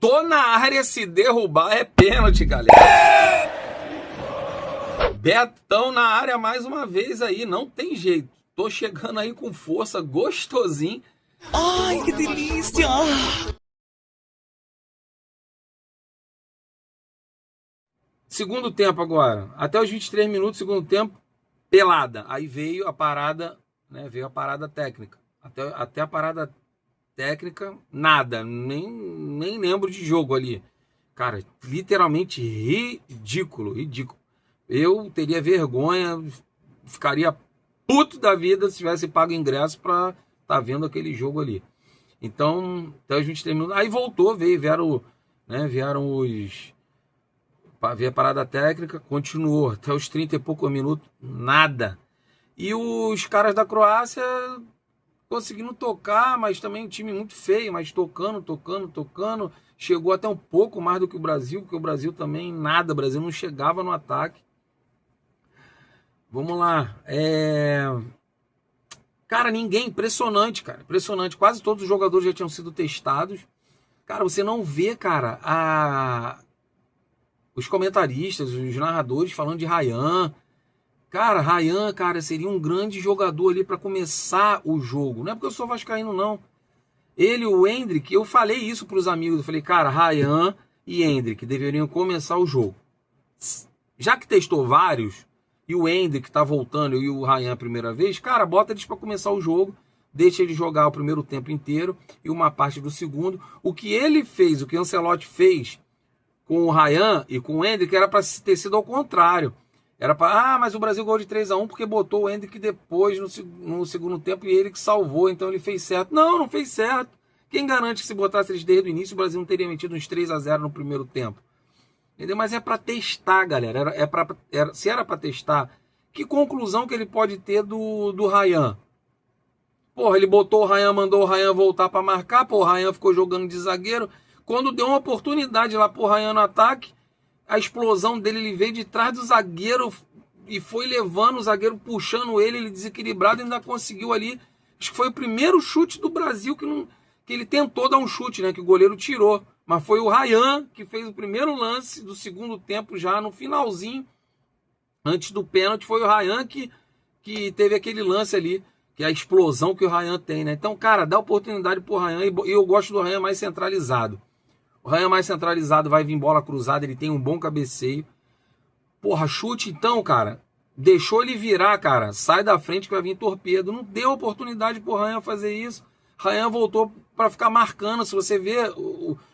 Tô na área, se derrubar é pênalti, galera. Betão na área mais uma vez aí, não tem jeito. Tô chegando aí com força, gostosinho. Ai, que delícia! Segundo tempo agora, até os 23 minutos, segundo tempo, pelada. Aí veio a parada, né? Veio a parada técnica. Até a parada técnica, nada. Nem lembro de jogo ali. Cara, literalmente ridículo, ridículo. Eu teria vergonha, ficaria puto da vida se tivesse pago ingresso pra tá vendo aquele jogo ali. Então, até os 23 minutos. Aí voltou, vieram, né? Vieram os. Veio a parada técnica, continuou até os 30 e poucos minutos, nada. E os caras da Croácia conseguindo tocar, mas também um time muito feio, mas tocando. Chegou até um pouco mais do que o Brasil, porque o Brasil também nada, o Brasil não chegava no ataque. Vamos lá. Cara, ninguém, impressionante, cara, impressionante. Quase todos os jogadores já tinham sido testados. Cara, você não vê, cara, os comentaristas, os narradores falando de Ryan. Cara, Ryan, cara, seria um grande jogador ali para começar o jogo. Não é porque eu sou vascaíno, não. Ele, o Endrick, eu falei isso para os amigos. Eu falei, cara, Ryan e Endrick deveriam começar o jogo. Já que testou vários, e o Endrick tá voltando e o Ryan a primeira vez, cara, bota eles para começar o jogo. Deixa ele jogar o primeiro tempo inteiro e uma parte do segundo. O que ele fez, o que o Ancelotti fez com o Ryan e com o Endrick era para ter sido ao contrário. Era para, mas o Brasil ganhou de 3-1 porque botou o Endrick depois no segundo tempo e ele que salvou, então ele fez certo. Não fez certo. Quem garante que se botasse eles desde o início, o Brasil não teria metido uns 3-0 no primeiro tempo? Entendeu? Mas é para testar, galera. Se era para testar, que conclusão que ele pode ter do Ryan? Porra, ele botou o Ryan, mandou o Ryan voltar para marcar, o Ryan ficou jogando de zagueiro. Quando deu uma oportunidade lá pro Ryan no ataque, a explosão dele, ele veio de trás do zagueiro e foi levando o zagueiro, puxando ele desequilibrado, ainda conseguiu ali. Acho que foi o primeiro chute do Brasil que ele tentou dar um chute, né? Que o goleiro tirou. Mas foi o Ryan que fez o primeiro lance do segundo tempo, já no finalzinho, antes do pênalti. Foi o Ryan que teve aquele lance ali, que é a explosão que o Ryan tem, né? Então, cara, dá oportunidade pro Ryan, e eu gosto do Ryan mais centralizado. O Ryan mais centralizado vai vir bola cruzada, ele tem um bom cabeceio. Porra, chute então, cara. Deixou ele virar, cara. Sai da frente que vai vir torpedo. Não deu oportunidade pro Ryan fazer isso. Ryan voltou para ficar marcando. Se você vê a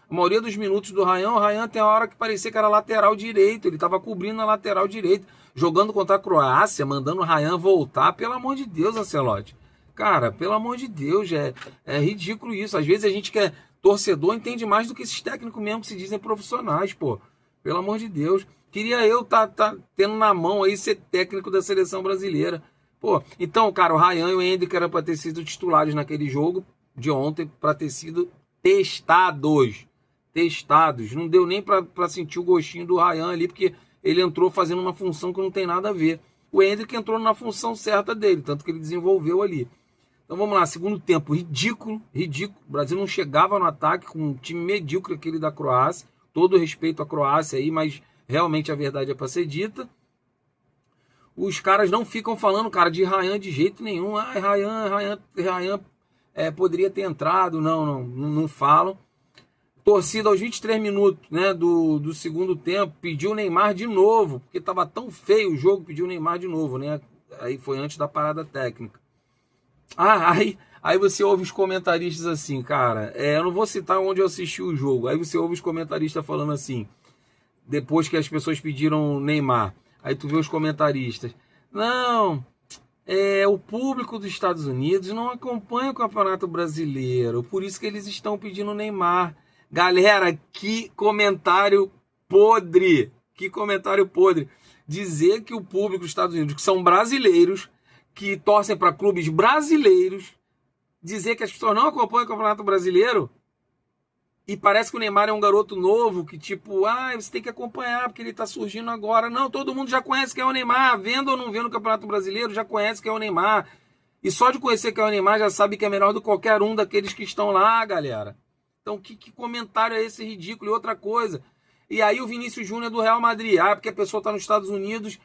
maioria dos minutos do Ryan, o Ryan tem a hora que parecia que era lateral direito. Ele tava cobrindo a lateral direita. Jogando contra a Croácia, mandando o Ryan voltar. Pelo amor de Deus, Ancelotti. Cara, pelo amor de Deus, é ridículo isso. Às vezes a gente quer... Torcedor entende mais do que esses técnicos mesmo que se dizem profissionais, pô. Pelo amor de Deus. Queria eu tá tendo na mão aí ser técnico da seleção brasileira. Pô, então, cara, o Ryan e o Endrick eram para ter sido titulares naquele jogo de ontem, para ter sido testados. Não deu nem para sentir o gostinho do Ryan ali, porque ele entrou fazendo uma função que não tem nada a ver. O Endrick entrou na função certa dele, tanto que ele desenvolveu ali. Então vamos lá, segundo tempo, ridículo. O Brasil não chegava no ataque com um time medíocre aquele da Croácia. Todo respeito à Croácia aí, mas realmente a verdade é para ser dita. Os caras não ficam falando, cara, de Ryan de jeito nenhum. Ah, Ryan poderia ter entrado. Não falam. Torcida aos 23 minutos, né, do segundo tempo, pediu o Neymar de novo, porque estava tão feio o jogo, pediu o Neymar de novo, né? Aí foi antes da parada técnica. Aí você ouve os comentaristas assim, cara, eu não vou citar onde eu assisti o jogo. Aí você ouve os comentaristas falando assim, depois que as pessoas pediram Neymar. Aí tu vê os comentaristas, não, o público dos Estados Unidos não acompanha o Campeonato Brasileiro, por isso que eles estão pedindo Neymar. Galera, que comentário podre, dizer que o público dos Estados Unidos, que são brasileiros, que torcem para clubes brasileiros, dizer que as pessoas não acompanham o Campeonato Brasileiro, e parece que o Neymar é um garoto novo, que tipo, você tem que acompanhar, porque ele tá surgindo agora. Não, todo mundo já conhece quem é o Neymar, vendo ou não vendo o Campeonato Brasileiro, já conhece quem é o Neymar. E só de conhecer quem é o Neymar, já sabe que é melhor do que qualquer um daqueles que estão lá, galera. Então, que comentário é esse ridículo? E outra coisa. E aí o Vinícius Júnior é do Real Madrid. Ah, porque a pessoa está nos Estados Unidos.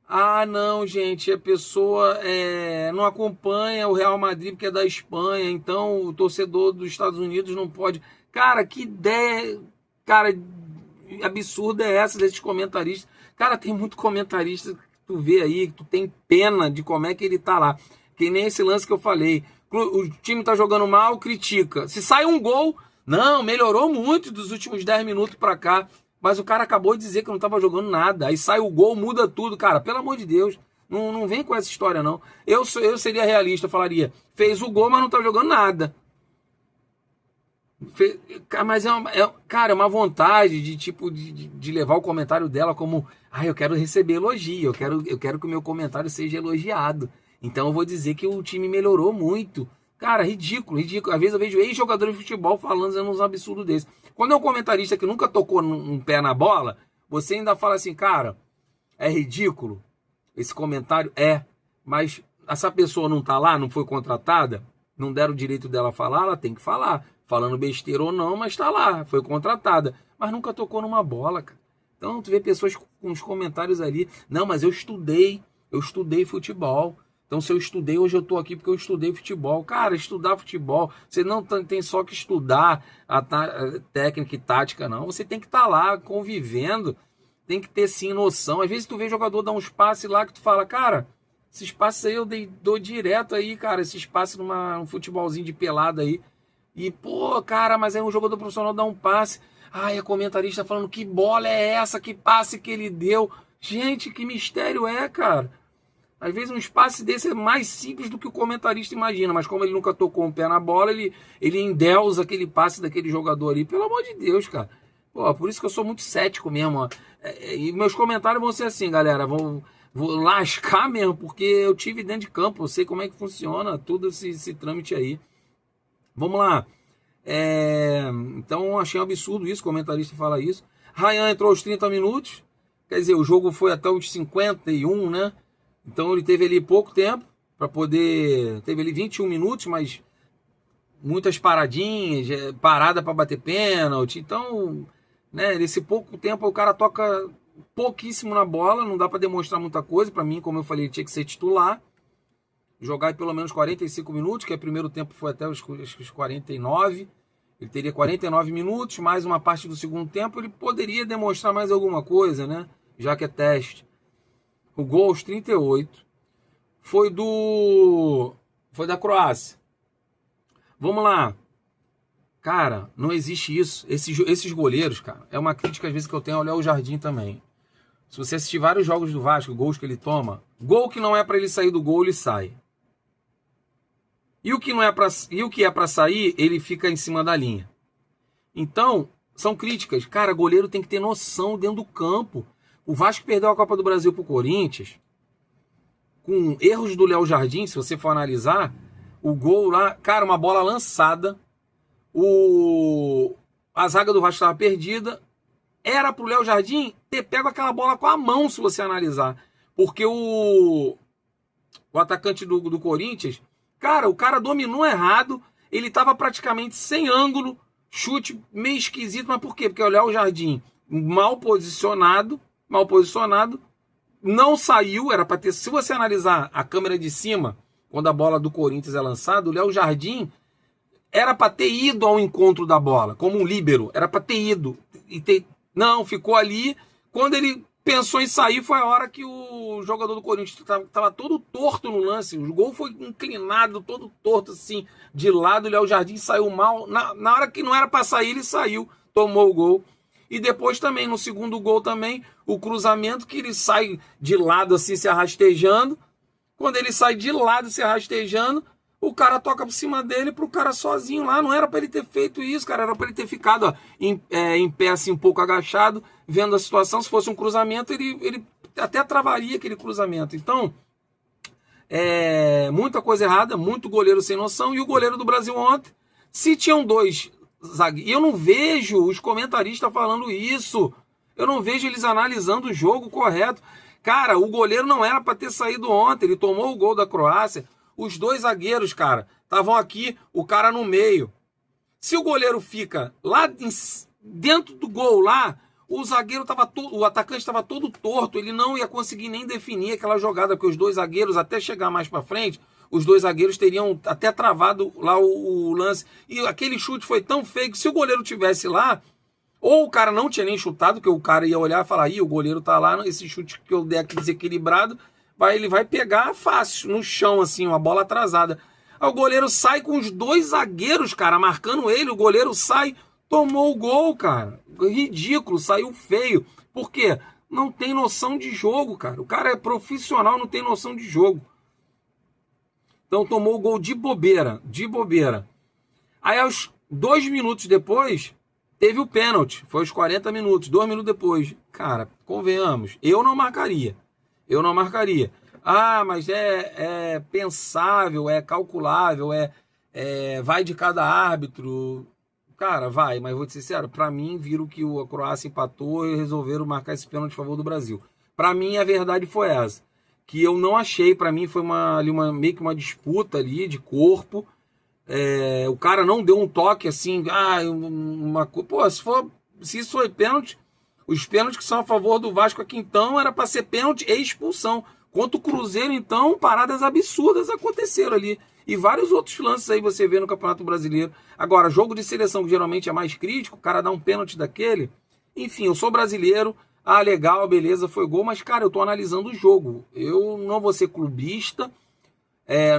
Ah, não, gente. A pessoa não acompanha o Real Madrid porque é da Espanha. Então, o torcedor dos Estados Unidos não pode... Cara, que ideia... Cara, absurda é essa desses comentaristas? Cara, tem muito comentarista que tu vê aí, que tu tem pena de como é que ele tá lá. Que nem esse lance que eu falei. O time tá jogando mal, critica. Se sai um gol, não, melhorou muito dos últimos 10 minutos pra cá. Mas o cara acabou de dizer que não tava jogando nada. Aí sai o gol, muda tudo. Cara, pelo amor de Deus, não vem com essa história, não. Eu seria realista, eu falaria, fez o gol, mas não tá jogando nada. Mas cara, é uma vontade de tipo de levar o comentário dela como, eu quero receber elogio, eu quero que o meu comentário seja elogiado. Então eu vou dizer que o time melhorou muito. Cara, ridículo. Às vezes eu vejo ex-jogadores de futebol falando uns absurdos desses. Quando é um comentarista que nunca tocou um pé na bola, você ainda fala assim, cara, é ridículo esse comentário? Mas essa pessoa não tá lá, não foi contratada, não deram o direito dela falar, ela tem que falar. Falando besteira ou não, mas tá lá, foi contratada. Mas nunca tocou numa bola, cara. Então tu vê pessoas com os comentários ali, não, mas eu estudei futebol. Então se eu estudei, hoje eu tô aqui porque eu estudei futebol. Cara, estudar futebol, você não tem só que estudar a técnica e tática, não. Você tem que estar lá convivendo, tem que ter sim noção. Às vezes tu vê jogador dar uns passes lá que tu fala, cara, esses passes aí eu dou direto aí, cara, esses passes num futebolzinho de pelada aí. E, pô, cara, mas aí um jogador profissional dá um passe. Ai, a comentarista falando, que bola é essa? Que passe que ele deu? Gente, que mistério cara? Às vezes um passe desse é mais simples do que o comentarista imagina, mas como ele nunca tocou um pé na bola, ele endeusa aquele passe daquele jogador ali. Pelo amor de Deus, cara. Pô, por isso que eu sou muito cético mesmo, ó. E meus comentários vão ser assim, galera. Vou lascar mesmo, porque eu tive dentro de campo, eu sei como é que funciona tudo esse trâmite aí. Vamos lá. Então achei um absurdo isso, o comentarista fala isso. Ryan entrou aos 30 minutos. Quer dizer, o jogo foi até os 51, né? Então ele teve ali pouco tempo para poder... Teve ali 21 minutos, mas muitas paradinhas, parada para bater pênalti. Então, né, nesse pouco tempo o cara toca pouquíssimo na bola, não dá para demonstrar muita coisa. Para mim, como eu falei, ele tinha que ser titular. Jogar pelo menos 45 minutos, que o primeiro tempo foi até os 49. Ele teria 49 minutos, mais uma parte do segundo tempo, ele poderia demonstrar mais alguma coisa, né? Já que é teste. O gol aos 38 foi da Croácia. Vamos lá. Cara, não existe isso. Esses goleiros, cara, é uma crítica às vezes que eu tenho ao Léo Jardim também. Se você assistir vários jogos do Vasco, gols que ele toma, gol que não é para ele sair do gol, ele sai. E o que é para sair, ele fica em cima da linha. Então, são críticas. Cara, goleiro tem que ter noção dentro do campo. O Vasco perdeu a Copa do Brasil pro Corinthians com erros do Léo Jardim, se você for analisar, o gol lá, cara, uma bola lançada, a zaga do Vasco estava perdida, era pro Léo Jardim ter pego aquela bola com a mão, se você analisar. Porque o atacante do Corinthians, cara, o cara dominou errado, ele estava praticamente sem ângulo, chute meio esquisito, mas por quê? Porque o Léo Jardim, mal posicionado, não saiu, era para ter, se você analisar a câmera de cima, quando a bola do Corinthians é lançada, o Léo Jardim era para ter ido ao encontro da bola, como um líbero, era para ter ido, não, ficou ali, quando ele pensou em sair, foi a hora que o jogador do Corinthians estava todo torto no lance. O gol foi inclinado, todo torto, assim, de lado. O Léo Jardim saiu mal. Na hora que não era para sair, ele saiu, tomou o gol. E depois também, no segundo gol também, o cruzamento que ele sai de lado, assim, se arrastejando. Quando ele sai de lado, se arrastejando, o cara toca por cima dele pro cara sozinho lá. Não era para ele ter feito isso, cara. Era para ele ter ficado em pé, assim, um pouco agachado, vendo a situação. Se fosse um cruzamento, ele até travaria aquele cruzamento. Então, muita coisa errada, muito goleiro sem noção. E o goleiro do Brasil ontem, se tinham dois zagueiros... E eu não vejo os comentaristas falando isso. Eu não vejo eles analisando o jogo correto. Cara, o goleiro não era para ter saído ontem. Ele tomou o gol da Croácia. Os dois zagueiros, cara, estavam aqui, o cara no meio. Se o goleiro fica lá dentro do gol lá, o zagueiro o atacante estava todo torto, ele não ia conseguir nem definir aquela jogada, porque os dois zagueiros, até chegar mais para frente, os dois zagueiros teriam até travado lá o lance. E aquele chute foi tão feio que se o goleiro tivesse lá, ou o cara não tinha nem chutado, que o cara ia olhar e falar, o goleiro tá lá, esse chute que eu der aqui desequilibrado, ele vai pegar fácil, no chão, assim, uma bola atrasada. Aí o goleiro sai com os dois zagueiros, cara, marcando ele, o goleiro sai, tomou o gol, cara. Ridículo, saiu feio. Por quê? Não tem noção de jogo, cara. O cara é profissional, não tem noção de jogo. Então tomou o gol de bobeira, de bobeira. Aí aos 2 minutos depois, teve o pênalti. Foi aos 40 minutos, 2 minutos depois. Cara, convenhamos, eu não marcaria. Eu não marcaria. Ah, mas é pensável, é calculável, vai de cada árbitro. Cara, vai, mas vou te ser sincero, pra mim, viram que a Croácia empatou e resolveram marcar esse pênalti a favor do Brasil. Pra mim, a verdade foi essa. Que eu não achei, pra mim, foi meio que uma disputa ali de corpo. O cara não deu um toque assim, pô, se isso foi pênalti, os pênaltis que são a favor do Vasco aqui então, era pra ser pênalti e expulsão. Quanto o Cruzeiro, então, paradas absurdas aconteceram ali. E vários outros lances aí você vê no Campeonato Brasileiro. Agora, jogo de seleção que geralmente é mais crítico, o cara dá um pênalti daquele. Enfim, eu sou brasileiro. Ah, legal, beleza, foi gol. Mas, cara, eu tô analisando o jogo. Eu não vou ser clubista,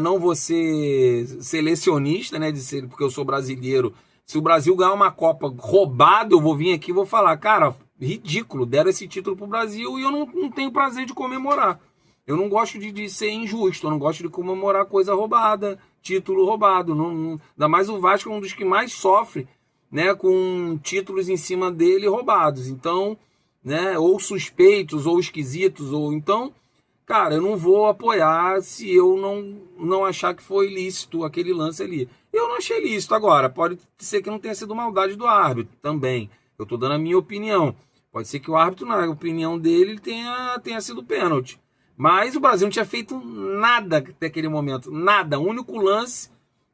não vou ser selecionista, né? Porque eu sou brasileiro. Se o Brasil ganhar uma Copa roubado, eu vou vir aqui e vou falar, cara, ridículo, deram esse título pro Brasil e eu não tenho prazer de comemorar. Eu não gosto de ser injusto, eu não gosto de comemorar coisa roubada, título roubado. Ainda mais o Vasco é um dos que mais sofre, né, com títulos em cima dele roubados. Então, né, ou suspeitos, ou esquisitos, ou então, cara, eu não vou apoiar se eu não achar que foi lícito aquele lance ali. Eu não achei lícito. Agora, pode ser que não tenha sido maldade do árbitro também. Eu tô dando a minha opinião. Pode ser que o árbitro, na opinião dele, tenha sido pênalti. Mas o Brasil não tinha feito nada até aquele momento. Nada. O único lance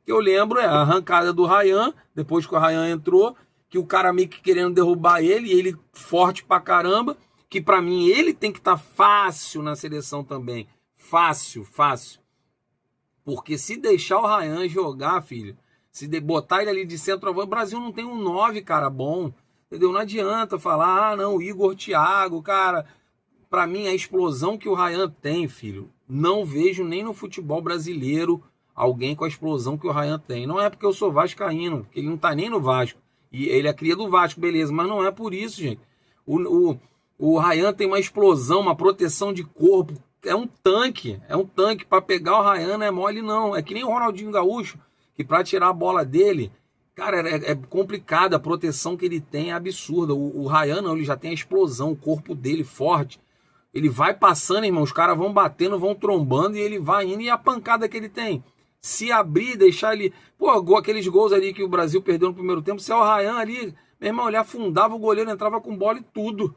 que eu lembro é a arrancada do Rayan, depois que o Rayan entrou, que o cara meio que querendo derrubar ele, e ele forte pra caramba, que pra mim ele tem que estar fácil na seleção também. Fácil, fácil. Porque se deixar o Rayan jogar, filho, se botar ele ali de centroavante, o Brasil não tem um 9, cara, bom. Entendeu? Não adianta falar, não, Igor Thiago, cara. Pra mim, a explosão que o Rayan tem, filho, não vejo nem no futebol brasileiro alguém com a explosão que o Rayan tem. Não é porque eu sou vascaíno, porque ele não tá nem no Vasco. E ele é cria do Vasco, beleza, mas não é por isso, gente. O Rayan tem uma explosão, uma proteção de corpo. É um tanque. Pra pegar o Rayan não é mole, não. É que nem o Ronaldinho Gaúcho, que pra tirar a bola dele, cara, é complicado. A proteção que ele tem é absurda. O Rayan não, ele já tem a explosão, o corpo dele forte. Ele vai passando, irmão, os caras vão batendo, vão trombando e ele vai indo. E a pancada que ele tem? Se abrir, deixar ele... Pô, aqueles gols ali que o Brasil perdeu no primeiro tempo, se é o Rayan ali, meu irmão, ele afundava o goleiro, entrava com bola e tudo.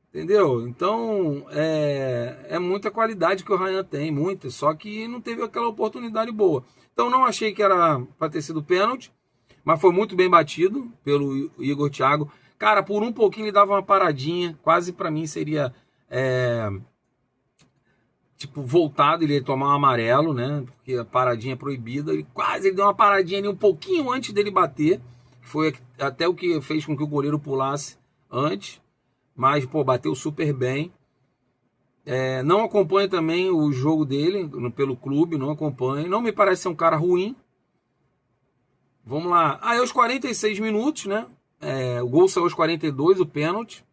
Entendeu? Então, é muita qualidade que o Rayan tem, muita. Só que não teve aquela oportunidade boa. Então, não achei que era para ter sido pênalti, mas foi muito bem batido pelo Igor Thiago. Cara, por um pouquinho ele dava uma paradinha, quase para mim seria... voltado, ele ia tomar um amarelo, né? Porque a paradinha é proibida. Ele deu uma paradinha ali um pouquinho antes dele bater. Foi até o que fez com que o goleiro pulasse antes. Mas, pô, bateu super bem. Não acompanho também o jogo dele pelo clube, não acompanho. Não me parece ser um cara ruim. Vamos lá. Aí aos 46 minutos, né? O gol saiu aos 42, o pênalti.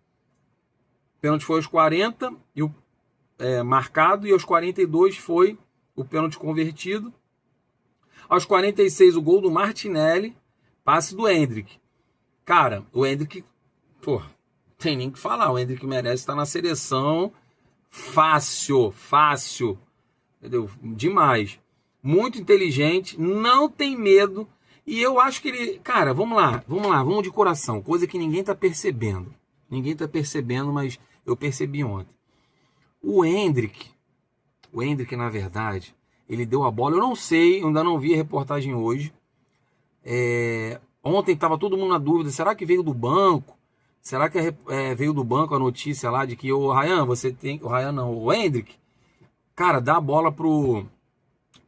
O pênalti foi aos 40 e marcado, e aos 42 foi o pênalti convertido. Aos 46 o gol do Martinelli, passe do Endrick. Cara, o Endrick, pô, tem nem o que falar, o Endrick merece estar na seleção fácil, entendeu? Demais. Muito inteligente, não tem medo, e eu acho que ele, cara, vamos lá, vamos de coração, coisa que ninguém tá percebendo. Ninguém tá percebendo, mas eu percebi ontem. O Endrick, na verdade, ele deu a bola, eu não sei, eu ainda não vi a reportagem hoje, Ontem estava todo mundo na dúvida, será que veio do banco? Será que veio do banco a notícia lá de que o Ryan, o Endrick, cara, dá a bola pro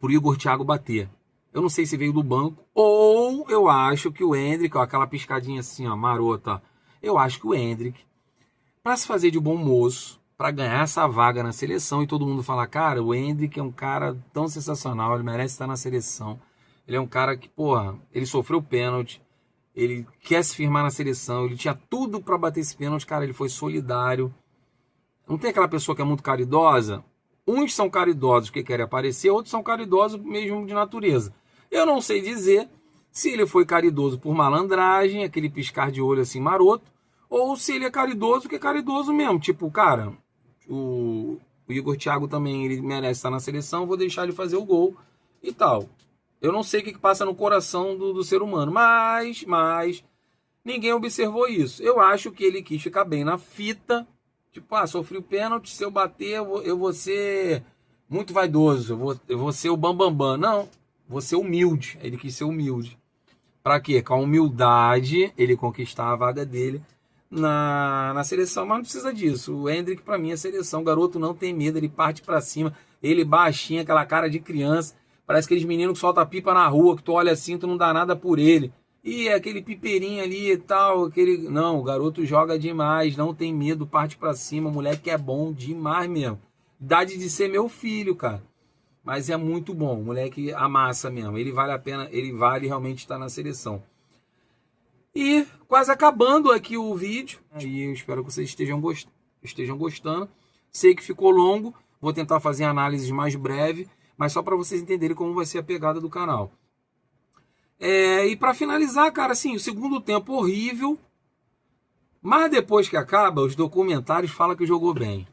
Igor Thiago bater. Eu não sei se veio do banco, ou eu acho que o Endrick, ó, aquela piscadinha assim, ó, marota, eu acho que o Endrick, para se fazer de bom moço, para ganhar essa vaga na seleção e todo mundo falar, cara, o Endrick é um cara tão sensacional, ele merece estar na seleção. Ele é um cara que, porra, ele sofreu pênalti, ele quer se firmar na seleção, ele tinha tudo para bater esse pênalti, cara, ele foi solidário. Não tem aquela pessoa que é muito caridosa? Uns são caridosos porque querem aparecer, outros são caridosos mesmo de natureza. Eu não sei dizer se ele foi caridoso por malandragem, aquele piscar de olho assim maroto, ou se ele é caridoso porque é caridoso mesmo. Tipo, cara, o Igor Thiago também ele merece estar na seleção, vou deixar ele fazer o gol e tal. Eu não sei o que passa no coração do ser humano, mas ninguém observou isso. Eu acho que ele quis ficar bem na fita. Tipo, sofri o pênalti, se eu bater, eu vou ser muito vaidoso, eu vou ser o bambambam. Não, vou ser humilde. Ele quis ser humilde. Pra quê? Com a humildade, ele conquistar a vaga dele na seleção. Mas não precisa disso. O Endrick, pra mim, é seleção. O garoto não tem medo, ele parte pra cima. Ele baixinho, aquela cara de criança. Parece aqueles meninos que soltam pipa na rua, que tu olha assim, tu não dá nada por ele. E aquele pipeirinho ali e tal, Não, o garoto joga demais, não tem medo, parte pra cima, o moleque é bom demais mesmo. Idade de ser meu filho, cara. Mas é muito bom, o moleque amassa mesmo. Ele vale a pena, ele vale realmente estar na seleção. E quase acabando aqui o vídeo. E eu espero que vocês estejam gostando. Sei que ficou longo, vou tentar fazer análises mais breves, mas só para vocês entenderem como vai ser a pegada do canal. E para finalizar, cara, assim, o segundo tempo horrível, mas depois que acaba, os documentários falam que jogou bem.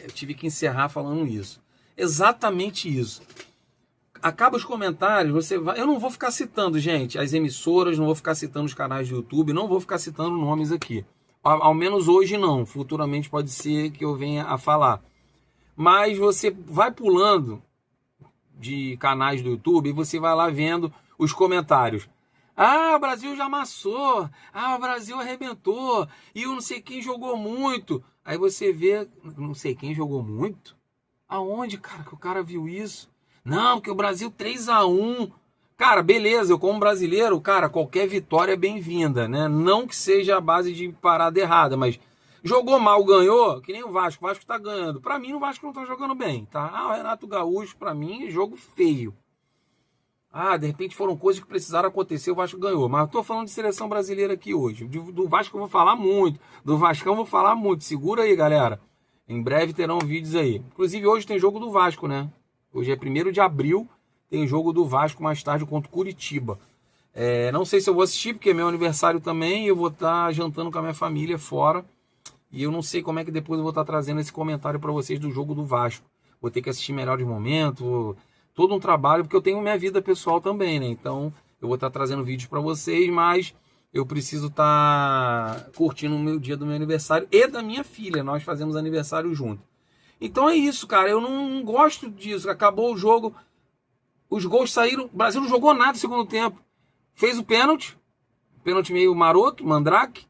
Eu tive que encerrar falando isso. Exatamente isso. Acaba os comentários, eu não vou ficar citando, gente, as emissoras, não vou ficar citando os canais do YouTube, não vou ficar citando nomes aqui. Ao menos hoje não, futuramente pode ser que eu venha a falar. Mas você vai pulando de canais do YouTube e você vai lá vendo os comentários. O Brasil já amassou. O Brasil arrebentou. E o não sei quem jogou muito. Aí você vê, não sei quem jogou muito. Aonde, cara, que o cara viu isso? Não, que o Brasil 3-1. Cara, beleza, eu como brasileiro, cara, qualquer vitória é bem-vinda, né? Não que seja a base de parada errada, mas jogou mal, ganhou, que nem o Vasco tá ganhando. Pra mim, o Vasco não tá jogando bem, tá? O Renato Gaúcho, pra mim, é jogo feio. De repente foram coisas que precisaram acontecer, o Vasco ganhou. Mas eu tô falando de seleção brasileira aqui hoje. Do Vasco eu vou falar muito. Do Vascão eu vou falar muito. Segura aí, galera. Em breve terão vídeos aí. Inclusive hoje tem jogo do Vasco, né? Hoje é 1º de abril. Tem jogo do Vasco mais tarde contra o Curitiba. Não sei se eu vou assistir, porque é meu aniversário também. E eu vou estar jantando com a minha família fora. E eu não sei como é que depois eu vou estar trazendo esse comentário para vocês do jogo do Vasco. Vou ter que assistir melhores momentos. Todo um trabalho, porque eu tenho minha vida pessoal também, né? Então, eu vou estar trazendo vídeos para vocês, mas eu preciso estar curtindo o meu dia do meu aniversário e da minha filha. Nós fazemos aniversário junto. Então é isso, cara. Eu não gosto disso. Acabou o jogo, os gols saíram. O Brasil não jogou nada no segundo tempo. Fez o pênalti meio maroto, mandrake.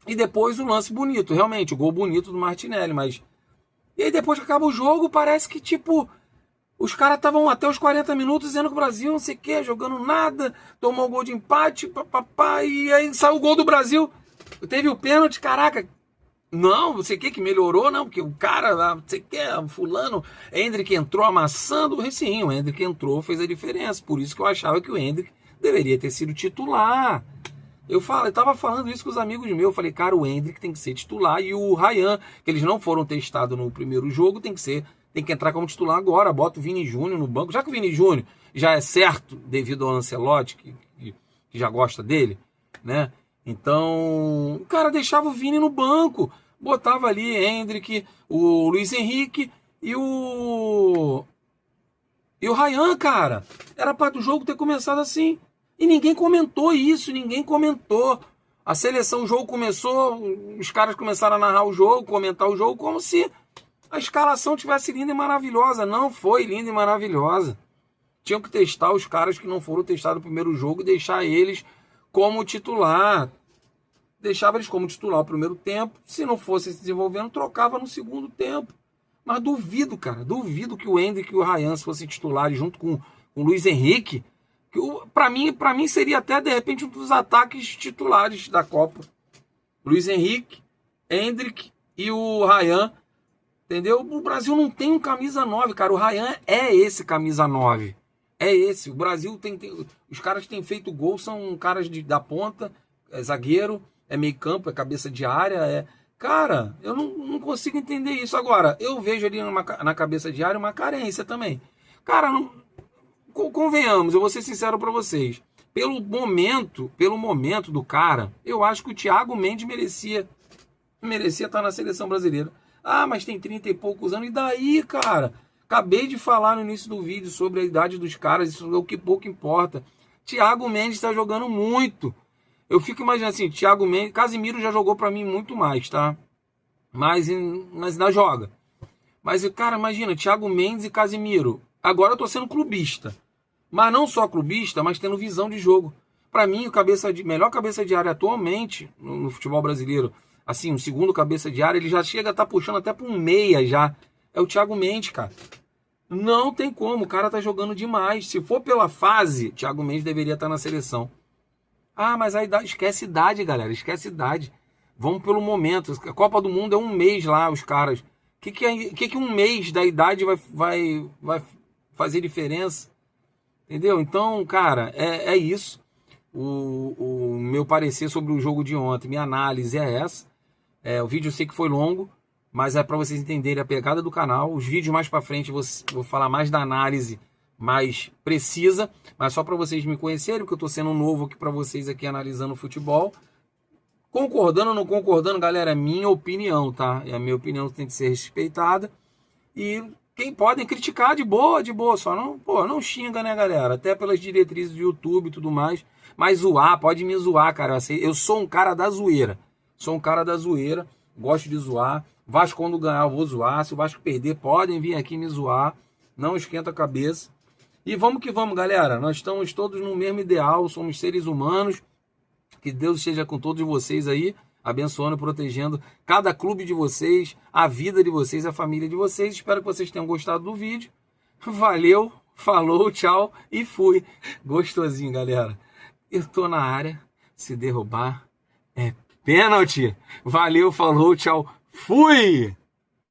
E depois o lance bonito, realmente, o gol bonito do Martinelli. Mas e aí depois que acaba o jogo, parece que tipo... Os caras estavam até os 40 minutos dizendo que o Brasil não sei o que, jogando nada, tomou um gol de empate, e aí saiu o gol do Brasil. Teve o pênalti, caraca. Não, você quer que melhorou? Não, porque o cara, você quer, fulano, Endrick entrou amassando. Sim, o Endrick entrou, fez a diferença. Por isso que eu achava que o Endrick deveria ter sido titular. Eu tava falando isso com os amigos meus. Eu falei, cara, o Endrick tem que ser titular. E o Ryan, que eles não foram testados no primeiro jogo, tem que entrar como titular agora. Bota o Vini Júnior no banco. Já que o Vini Júnior já é certo devido ao Ancelotti, que já gosta dele, né? Então, o cara deixava o Vini no banco. Botava ali Endrick, o Luiz Henrique e o Ryan, cara. Era para o jogo ter começado assim. E ninguém comentou isso, ninguém comentou. A seleção, o jogo começou, os caras começaram a narrar o jogo, comentar o jogo, como se a escalação tivesse linda e maravilhosa. Não foi linda e maravilhosa. Tinham que testar os caras que não foram testados no primeiro jogo e deixar eles como titular. Deixava eles como titular o primeiro tempo. Se não fosse se desenvolvendo, trocava no segundo tempo. Mas duvido, cara. Duvido que o Endrick e o Ryan fossem titulares junto com o Luiz Henrique. Para mim seria até, de repente, um dos ataques titulares da Copa. Luiz Henrique, Endrick e o Ryan. Entendeu? O Brasil não tem um camisa 9, cara. O Ryan é esse camisa 9. É esse. O Brasil tem os caras que têm feito gol são caras da ponta, é zagueiro, é meio campo, é cabeça de área, Cara, eu não consigo entender isso. Agora, eu vejo ali na cabeça de área uma carência também. Cara, convenhamos, eu vou ser sincero pra vocês. Pelo momento do cara, eu acho que o Thiago Mendes merecia estar na seleção brasileira. Ah, mas tem 30 e poucos anos. E daí, cara? Acabei de falar no início do vídeo sobre a idade dos caras. Isso é o que pouco importa. Thiago Mendes está jogando muito. Eu fico imaginando assim, Thiago Mendes... Casimiro já jogou para mim muito mais, tá? Mas ainda joga. Mas, cara, imagina, Thiago Mendes e Casimiro. Agora eu tô sendo clubista. Mas não só clubista, mas tendo visão de jogo. Para mim, o melhor cabeça de área atualmente no futebol brasileiro, assim, o segundo cabeça de área, ele já chega a estar puxando até para um meia já. É o Thiago Mendes, cara. Não tem como, o cara tá jogando demais. Se for pela fase, Thiago Mendes deveria estar na seleção. Ah, mas a idade, esquece idade, galera, esquece idade. Vamos pelo momento. A Copa do Mundo é um mês lá, os caras. O que um mês da idade vai fazer diferença? Entendeu? Então, cara, é isso. O meu parecer sobre o jogo de ontem, minha análise é essa. O vídeo eu sei que foi longo, mas é para vocês entenderem a pegada do canal. Os vídeos mais para frente vou falar mais da análise mais precisa, mas só para vocês me conhecerem, porque eu tô sendo novo aqui para vocês aqui analisando futebol. Concordando ou não concordando, galera, é minha opinião, tá? E a minha opinião tem que ser respeitada. E quem podem criticar de boa, só não xinga, né, galera? Até pelas diretrizes do YouTube e tudo mais. Mas zoar, pode me zoar, cara. Eu sou um cara da zoeira. Gosto de zoar. Vasco, quando ganhar, eu vou zoar. Se o Vasco perder, podem vir aqui me zoar. Não esquenta a cabeça. E vamos que vamos, galera. Nós estamos todos no mesmo ideal. Somos seres humanos. Que Deus esteja com todos vocês aí, abençoando e protegendo cada clube de vocês, a vida de vocês, a família de vocês. Espero que vocês tenham gostado do vídeo. Valeu, falou, tchau e fui. Gostosinho, galera. Eu tô na área. Se derrubar, é pênalti. Valeu, falou, tchau, fui!